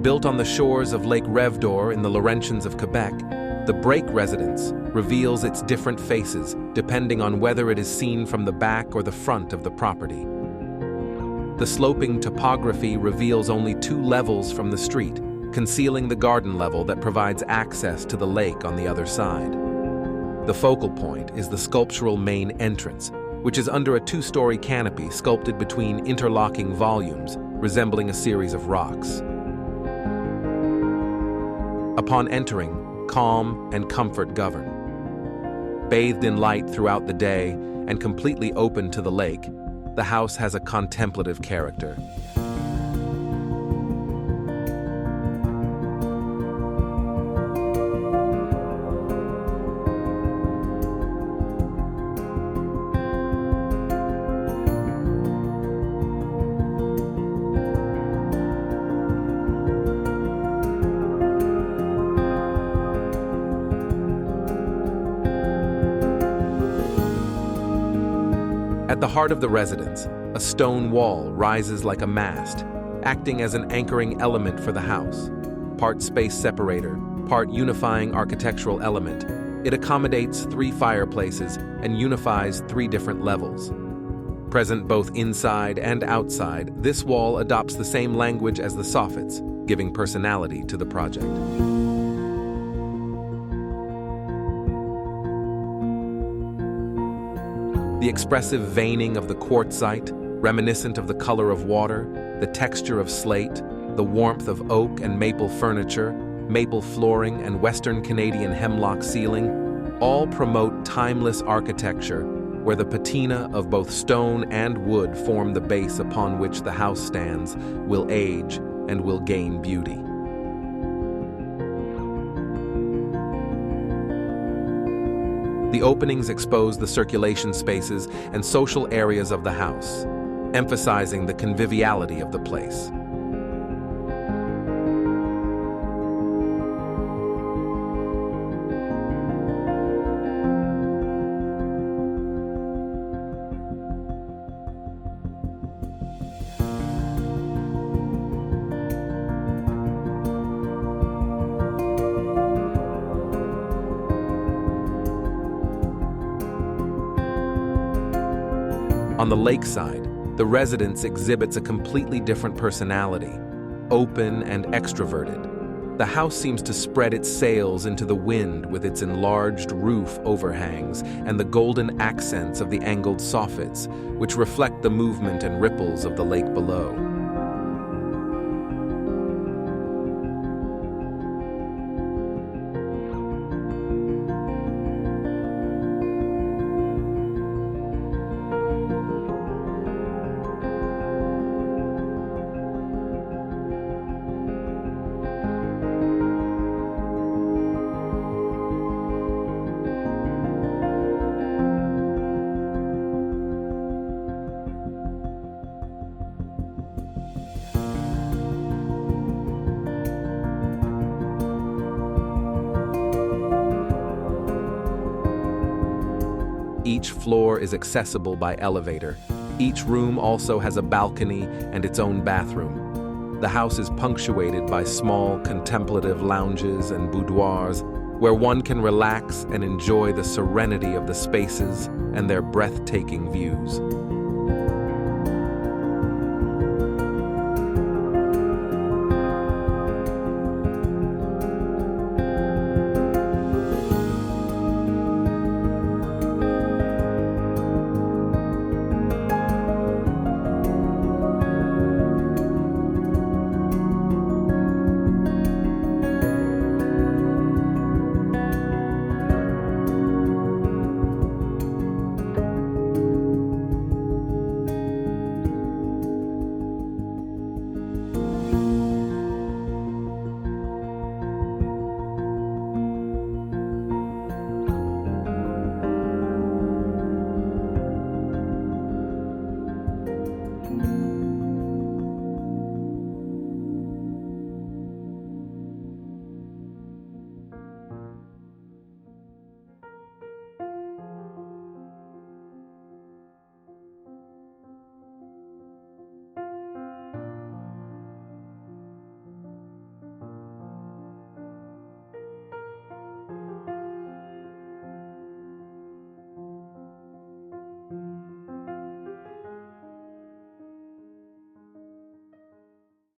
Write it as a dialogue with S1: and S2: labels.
S1: Built on the shores of Lake Revdor in the Laurentians of Quebec, the break residence reveals its different faces depending on whether it is seen from the back or the front of the property. The sloping topography reveals only 2 levels from the street, concealing the garden level that provides access to the lake on the other side. The focal point is the sculptural main entrance, which is under a 2-story canopy sculpted between interlocking volumes, resembling a series of rocks. Upon entering, calm and comfort govern. Bathed in light throughout the day and completely open to the lake, the house has a contemplative character. At the heart of the residence, a stone wall rises like a mast, acting as an anchoring element for the house. Part space separator, part unifying architectural element, it accommodates 3 fireplaces and unifies 3 different levels. Present both inside and outside, this wall adopts the same language as the soffits, giving personality to the project. The expressive veining of the quartzite, reminiscent of the color of water, the texture of slate, the warmth of oak and maple furniture, maple flooring, and Western Canadian hemlock ceiling, all promote timeless architecture where the patina of both stone and wood form the base upon which the house stands, will age and will gain beauty. The openings expose the circulation spaces and social areas of the house, emphasizing the conviviality of the place. On the lakeside, the residence exhibits a completely different personality, open and extroverted. The house seems to spread its sails into the wind with its enlarged roof overhangs and the golden accents of the angled soffits, which reflect the movement and ripples of the lake below. Each floor is accessible by elevator. Each room also has a balcony and its own bathroom. The house is punctuated by small contemplative lounges and boudoirs where one can relax and enjoy the serenity of the spaces and their breathtaking views.